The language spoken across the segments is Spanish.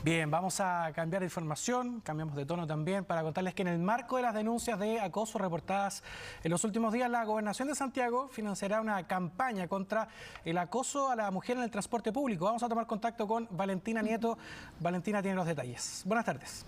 Bien, vamos a cambiar de información, cambiamos de tono también para contarles que en el marco de las denuncias de acoso reportadas en los últimos días, la Gobernación de Santiago financiará una campaña contra el acoso a la mujer en el transporte público. Vamos a tomar contacto con Valentina Nieto. Valentina tiene los detalles. Buenas tardes.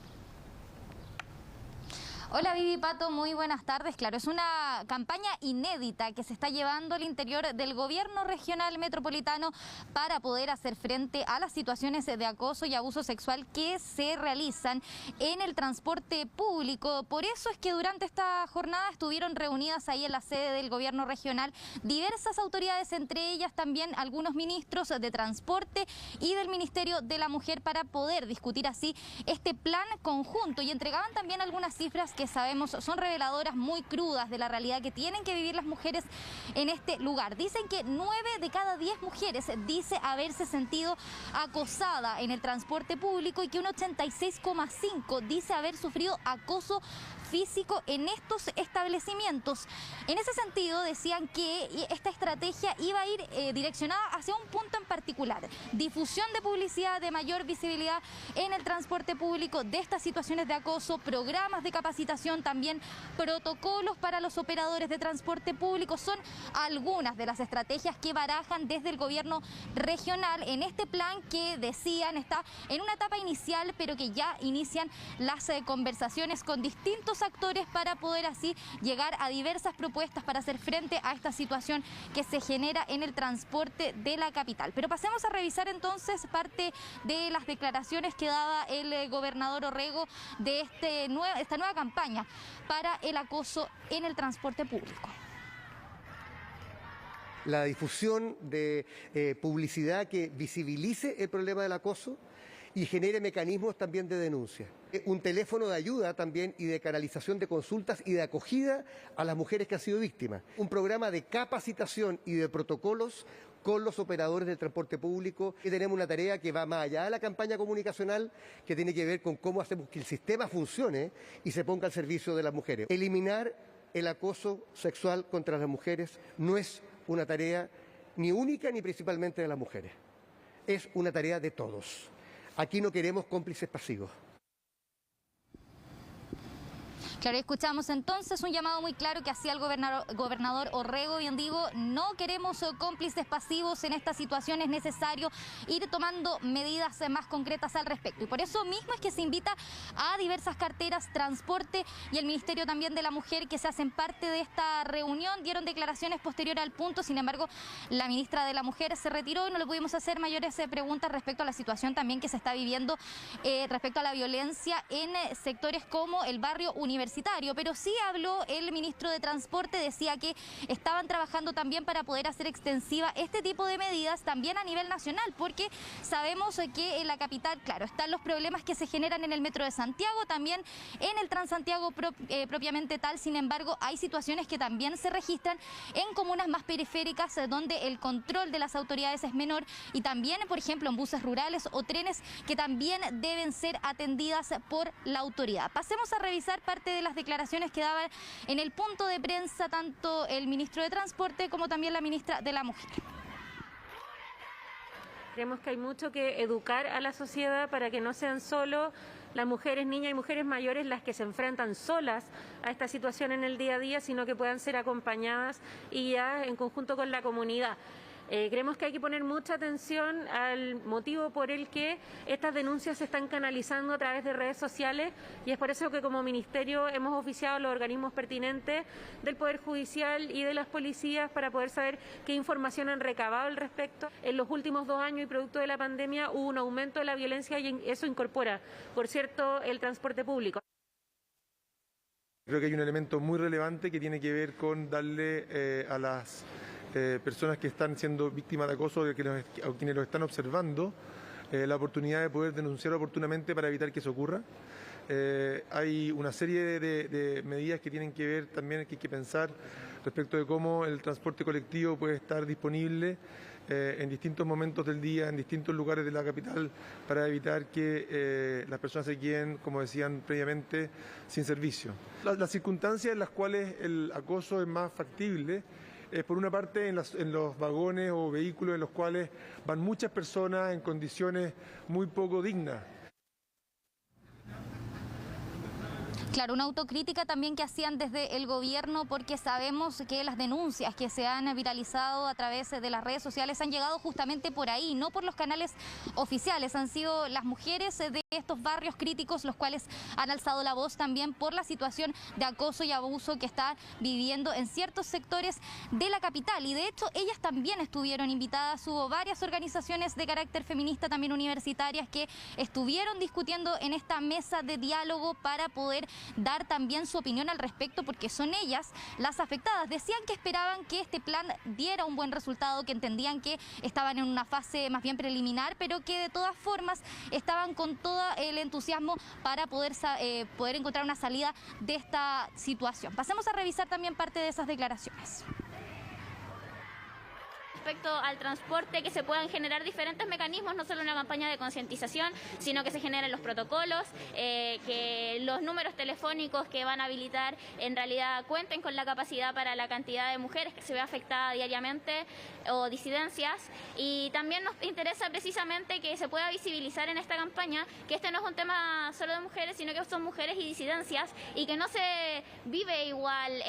Hola Vivi, Pato, muy buenas tardes. Claro, es una campaña inédita que se está llevando al interior del gobierno regional metropolitano para poder hacer frente a las situaciones de acoso y abuso sexual que se realizan en el transporte público. Por eso es que durante esta jornada estuvieron reunidas ahí en la sede del gobierno regional diversas autoridades, entre ellas también algunos ministros de transporte y del Ministerio de la Mujer, para poder discutir así este plan conjunto, y entregaban también algunas cifras que sabemos son reveladoras, muy crudas, de la realidad que tienen que vivir las mujeres en este lugar. Dicen que 9 de cada 10 mujeres dice haberse sentido acosada en el transporte público y que un 86,5 dice haber sufrido acoso físico en estos establecimientos. En ese sentido, decían que esta estrategia iba a ir direccionada hacia un punto en particular: difusión de publicidad, de mayor visibilidad en el transporte público de estas situaciones de acoso, programas de capacitación, también protocolos para los operadores de transporte público. Son algunas de las estrategias que barajan desde el gobierno regional en este plan que, decían, está en una etapa inicial, pero que ya inician las conversaciones con distintos actores para poder así llegar a diversas propuestas para hacer frente a esta situación que se genera en el transporte de la capital. Pero pasemos a revisar entonces parte de las declaraciones que daba el gobernador Orrego de esta nueva campaña para el acoso en el transporte público. La difusión de publicidad que visibilice el problema del acoso y genere mecanismos también de denuncia. Un teléfono de ayuda también y de canalización de consultas y de acogida a las mujeres que han sido víctimas. Un programa de capacitación y de protocolos con los operadores del transporte público. Y tenemos una tarea que va más allá de la campaña comunicacional, que tiene que ver con cómo hacemos que el sistema funcione y se ponga al servicio de las mujeres. Eliminar el acoso sexual contra las mujeres no es una tarea ni única ni principalmente de las mujeres. Es una tarea de todos. Aquí no queremos cómplices pasivos. Claro, escuchamos entonces un llamado muy claro que hacía el gobernador Orrego. Bien digo, no queremos cómplices pasivos en esta situación, es necesario ir tomando medidas más concretas al respecto. Y por eso mismo es que se invita a diversas carteras, transporte y el Ministerio también de la Mujer, que se hacen parte de esta reunión. Dieron declaraciones posteriores al punto, sin embargo, la ministra de la Mujer se retiró y no le pudimos hacer mayores preguntas respecto a la situación también que se está viviendo respecto a la violencia en sectores como el barrio universitario. Pero sí habló el ministro de Transporte, decía que estaban trabajando también para poder hacer extensiva este tipo de medidas también a nivel nacional, porque sabemos que en la capital, claro, están los problemas que se generan en el metro de Santiago, también en el Transantiago propiamente tal. Sin embargo, hay situaciones que también se registran en comunas más periféricas, donde el control de las autoridades es menor, y también, por ejemplo, en buses rurales o trenes que también deben ser atendidas por la autoridad. Pasemos a revisar parte de las declaraciones que daban en el punto de prensa tanto el ministro de Transporte como también la ministra de la Mujer. Creemos que hay mucho que educar a la sociedad para que no sean solo las mujeres, niñas y mujeres mayores las que se enfrentan solas a esta situación en el día a día, sino que puedan ser acompañadas y ya en conjunto con la comunidad. Creemos que hay que poner mucha atención al motivo por el que estas denuncias se están canalizando a través de redes sociales, y es por eso que como ministerio hemos oficiado a los organismos pertinentes del Poder Judicial y de las policías para poder saber qué información han recabado al respecto. En los últimos 2 años y producto de la pandemia hubo un aumento de la violencia y eso incorpora, por cierto, el transporte público. Creo que hay un elemento muy relevante que tiene que ver con darle a las personas que están siendo víctimas de acoso, o quienes lo están observando, la oportunidad de poder denunciar oportunamente para evitar que eso ocurra. Hay una serie de medidas que tienen que ver también, que hay que pensar respecto de cómo el transporte colectivo puede estar disponible en distintos momentos del día, en distintos lugares de la capital, para evitar que las personas se queden, como decían previamente, sin servicio. Las circunstancias en las cuales el acoso es más factible por una parte en los vagones o vehículos en los cuales van muchas personas en condiciones muy poco dignas. Claro, una autocrítica también que hacían desde el gobierno, porque sabemos que las denuncias que se han viralizado a través de las redes sociales han llegado justamente por ahí, no por los canales oficiales. Han sido las mujeres de estos barrios críticos los cuales han alzado la voz también por la situación de acoso y abuso que está viviendo en ciertos sectores de la capital. Y de hecho ellas también estuvieron invitadas, hubo varias organizaciones de carácter feminista, también universitarias, que estuvieron discutiendo en esta mesa de diálogo para poder dar también su opinión al respecto, porque son ellas las afectadas. Decían que esperaban que este plan diera un buen resultado, que entendían que estaban en una fase más bien preliminar, pero que de todas formas estaban con todo el entusiasmo para poder encontrar una salida de esta situación. Pasemos a revisar también parte de esas declaraciones. Respecto al transporte, que se puedan generar diferentes mecanismos, no solo una campaña de concientización, sino que se generen los protocolos, que los números telefónicos que van a habilitar en realidad cuenten con la capacidad para la cantidad de mujeres que se ve afectada diariamente o disidencias. Y también nos interesa precisamente que se pueda visibilizar en esta campaña que este no es un tema solo de mujeres, sino que son mujeres y disidencias, y que no se vive igual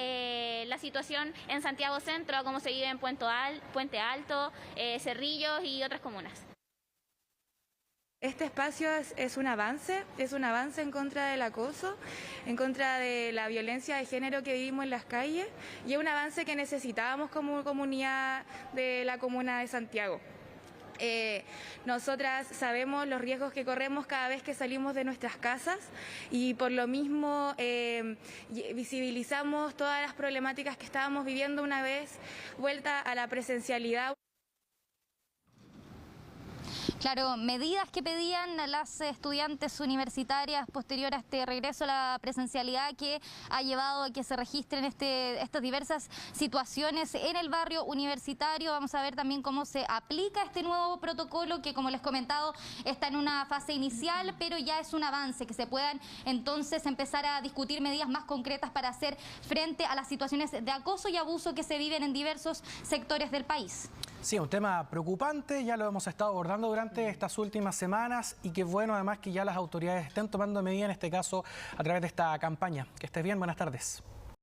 la situación en Santiago Centro a como se vive en Puente Alto, Cerrillos y otras comunas. Este espacio es un avance en contra del acoso, en contra de la violencia de género que vivimos en las calles, y es un avance que necesitábamos como comunidad de la comuna de Santiago. Nosotras sabemos los riesgos que corremos cada vez que salimos de nuestras casas, y por lo mismo visibilizamos todas las problemáticas que estábamos viviendo una vez vuelta a la presencialidad. Claro, medidas que pedían las estudiantes universitarias posterior a este regreso a la presencialidad, que ha llevado a que se registren estas diversas situaciones en el barrio universitario. Vamos a ver también cómo se aplica este nuevo protocolo, que como les he comentado está en una fase inicial, pero ya es un avance, que se puedan entonces empezar a discutir medidas más concretas para hacer frente a las situaciones de acoso y abuso que se viven en diversos sectores del país. Sí, un tema preocupante, ya lo hemos estado abordando durante estas últimas semanas, y qué bueno además que ya las autoridades estén tomando medidas, en este caso a través de esta campaña. Que estés bien, buenas tardes.